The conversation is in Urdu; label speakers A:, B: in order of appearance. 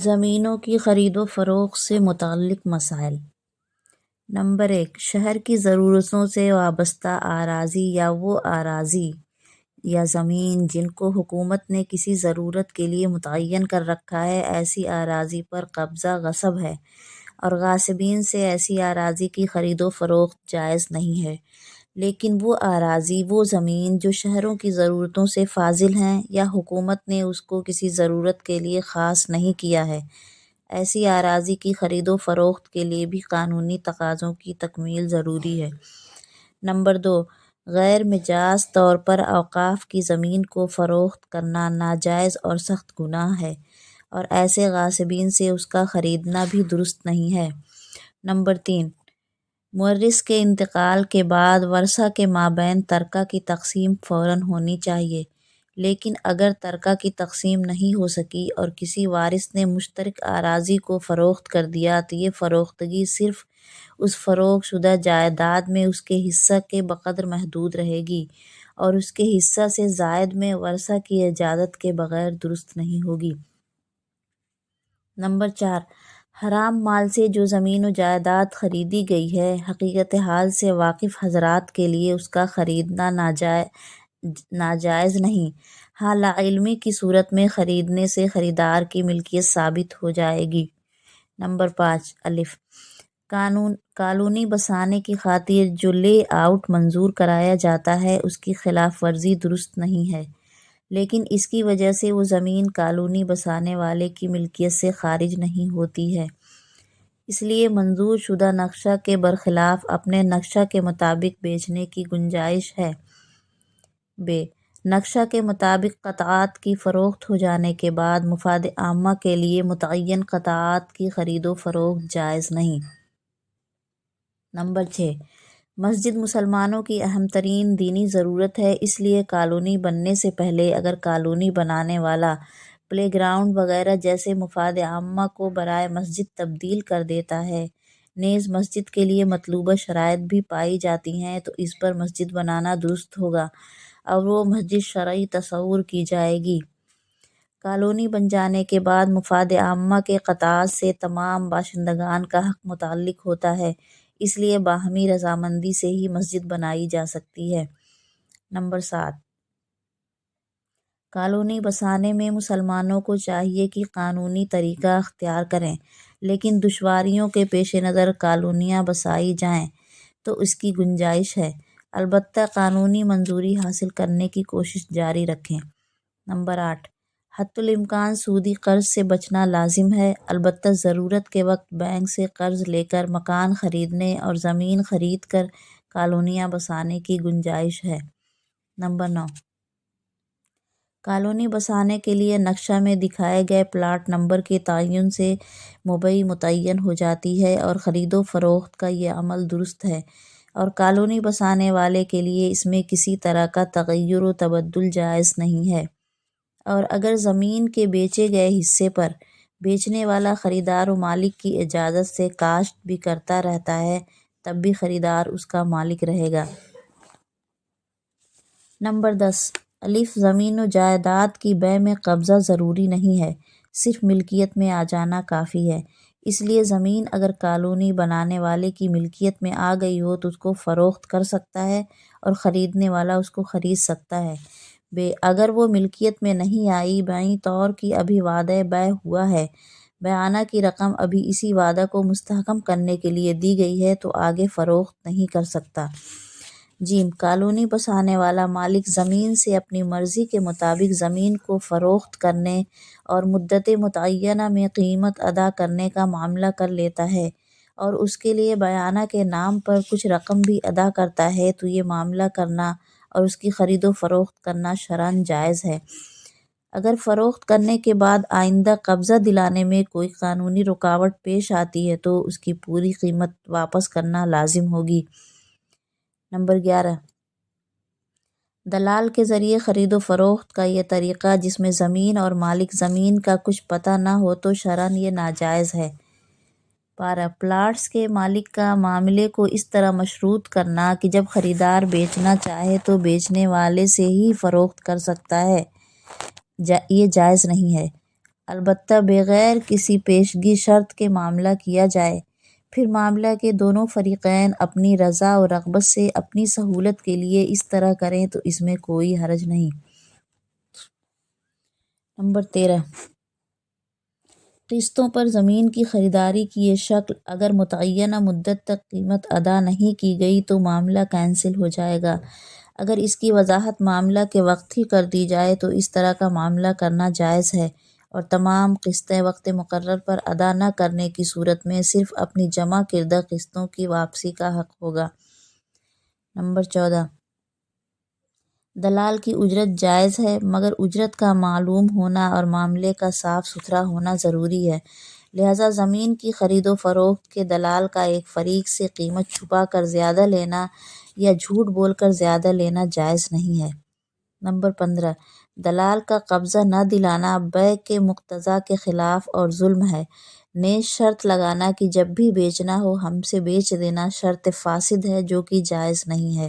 A: زمینوں کی خرید و فروخت سے متعلق مسائل۔ نمبر 1، شہر کی ضرورتوں سے وابستہ اراضی یا وہ اراضی یا زمین جن کو حکومت نے کسی ضرورت کے لیے متعین کر رکھا ہے، ایسی اراضی پر قبضہ غصب ہے اور غاصبین سے ایسی اراضی کی خرید و فروخت جائز نہیں ہے۔ لیکن وہ اراضی، وہ زمین جو شہروں کی ضرورتوں سے فاضل ہیں یا حکومت نے اس کو کسی ضرورت کے لیے خاص نہیں کیا ہے، ایسی اراضی کی خرید و فروخت کے لیے بھی قانونی تقاضوں کی تکمیل ضروری ہے۔ نمبر 2، غیر مجاز طور پر اوقاف کی زمین کو فروخت کرنا ناجائز اور سخت گناہ ہے اور ایسے غاصبین سے اس کا خریدنا بھی درست نہیں ہے۔ نمبر 3، مورث کے انتقال کے بعد ورثہ کے مابین ترکہ کی تقسیم فوراً ہونی چاہیے، لیکن اگر ترکہ کی تقسیم نہیں ہو سکی اور کسی وارث نے مشترک اراضی کو فروخت کر دیا تو یہ فروختگی صرف اس فروخت شدہ جائیداد میں اس کے حصہ کے بقدر محدود رہے گی اور اس کے حصہ سے زائد میں ورثہ کی اجازت کے بغیر درست نہیں ہوگی۔ نمبر 4، حرام مال سے جو زمین و جائیداد خریدی گئی ہے، حقیقت حال سے واقف حضرات کے لیے اس کا خریدنا ناجائز نہیں۔ ہاں، لاعلمی کی صورت میں خریدنے سے خریدار کی ملکیت ثابت ہو جائے گی۔ نمبر 5، کالونی بسانے کی خاطر جو لے آؤٹ منظور کرایا جاتا ہے اس کی خلاف ورزی درست نہیں ہے، لیکن اس کی وجہ سے وہ زمین کالونی بسانے والے کی ملکیت سے خارج نہیں ہوتی ہے، اس لیے منظور شدہ نقشہ کے برخلاف اپنے نقشہ کے مطابق بیچنے کی گنجائش ہے۔ ب، نقشہ کے مطابق قطعات کی فروخت ہو جانے کے بعد مفاد عامہ کے لیے متعین قطعات کی خرید و فروخت جائز نہیں۔ نمبر 6، مسجد مسلمانوں کی اہم ترین دینی ضرورت ہے، اس لیے کالونی بننے سے پہلے اگر کالونی بنانے والا پلے گراؤنڈ وغیرہ جیسے مفاد عامہ کو برائے مسجد تبدیل کر دیتا ہے، نیز مسجد کے لیے مطلوبہ شرائط بھی پائی جاتی ہیں تو اس پر مسجد بنانا درست ہوگا اور وہ مسجد شرعی تصور کی جائے گی۔ کالونی بن جانے کے بعد مفاد عامہ کے قطعات سے تمام باشندگان کا حق متعلق ہوتا ہے، اس لیے باہمی رضامندی سے ہی مسجد بنائی جا سکتی ہے۔ نمبر 7، کالونی بسانے میں مسلمانوں کو چاہیے کہ قانونی طریقہ اختیار کریں، لیکن دشواریوں کے پیش نظر کالونیاں بسائی جائیں تو اس کی گنجائش ہے، البتہ قانونی منظوری حاصل کرنے کی کوشش جاری رکھیں۔ نمبر 8، حتی الامکان سودی قرض سے بچنا لازم ہے، البتہ ضرورت کے وقت بینک سے قرض لے کر مکان خریدنے اور زمین خرید کر کالونیاں بسانے کی گنجائش ہے۔ نمبر 9، کالونی بسانے کے لیے نقشہ میں دکھائے گئے پلاٹ نمبر کے تعین سے مبئی متعین ہو جاتی ہے اور خرید و فروخت کا یہ عمل درست ہے اور کالونی بسانے والے کے لیے اس میں کسی طرح کا تغیر و تبدل جائز نہیں ہے، اور اگر زمین کے بیچے گئے حصے پر بیچنے والا خریدار و مالک کی اجازت سے کاشت بھی کرتا رہتا ہے تب بھی خریدار اس کا مالک رہے گا۔ نمبر 10، زمین و جائیداد کی بیع میں قبضہ ضروری نہیں ہے، صرف ملکیت میں آ جانا کافی ہے، اس لیے زمین اگر کالونی بنانے والے کی ملکیت میں آ گئی ہو تو اس کو فروخت کر سکتا ہے اور خریدنے والا اس کو خرید سکتا ہے۔ اگر وہ ملکیت میں نہیں آئی، بیعی طور کی ابھی وعدہ بیع ہوا ہے، بیعانہ کی رقم ابھی اسی وعدہ کو مستحکم کرنے کے لیے دی گئی ہے تو آگے فروخت نہیں کر سکتا۔ کالونی بسانے والا مالک زمین سے اپنی مرضی کے مطابق زمین کو فروخت کرنے اور مدت متعینہ میں قیمت ادا کرنے کا معاملہ کر لیتا ہے اور اس کے لیے بیعانہ کے نام پر کچھ رقم بھی ادا کرتا ہے تو یہ معاملہ کرنا اور اس کی خرید و فروخت کرنا شرعاً جائز ہے۔ اگر فروخت کرنے کے بعد آئندہ قبضہ دلانے میں کوئی قانونی رکاوٹ پیش آتی ہے تو اس کی پوری قیمت واپس کرنا لازم ہوگی۔ نمبر 11، دلال کے ذریعے خرید و فروخت کا یہ طریقہ جس میں زمین اور مالک زمین کا کچھ پتہ نہ ہو تو شرعاً یہ ناجائز ہے۔ پلاٹس کے مالک کا معاملے کو اس طرح مشروط کرنا کہ جب خریدار بیچنا چاہے تو بیچنے والے سے ہی فروخت کر سکتا ہے، یہ جائز نہیں ہے۔ البتہ بغیر کسی پیشگی شرط کے معاملہ کیا جائے، پھر معاملہ کے دونوں فریقین اپنی رضا و رغبت سے اپنی سہولت کے لیے اس طرح کریں تو اس میں کوئی حرج نہیں۔ نمبر 13، قسطوں پر زمین کی خریداری کی یہ شکل اگر متعینہ مدت تک قیمت ادا نہیں کی گئی تو معاملہ کینسل ہو جائے گا۔ اگر اس کی وضاحت معاملہ کے وقت ہی کر دی جائے تو اس طرح کا معاملہ کرنا جائز ہے، اور تمام قسطیں وقت مقرر پر ادا نہ کرنے کی صورت میں صرف اپنی جمع کردہ قسطوں کی واپسی کا حق ہوگا۔ نمبر 14، دلال کی اجرت جائز ہے، مگر اجرت کا معلوم ہونا اور معاملے کا صاف ستھرا ہونا ضروری ہے، لہذا زمین کی خرید و فروخت کے دلال کا ایک فریق سے قیمت چھپا کر زیادہ لینا یا جھوٹ بول کر زیادہ لینا جائز نہیں ہے۔ نمبر 15، دلال کا قبضہ نہ دلانا بیع کے مقتضیٰ کے خلاف اور ظلم ہے۔ نیز شرط لگانا کہ جب بھی بیچنا ہو ہم سے بیچ دینا شرط فاسد ہے جو کہ جائز نہیں ہے۔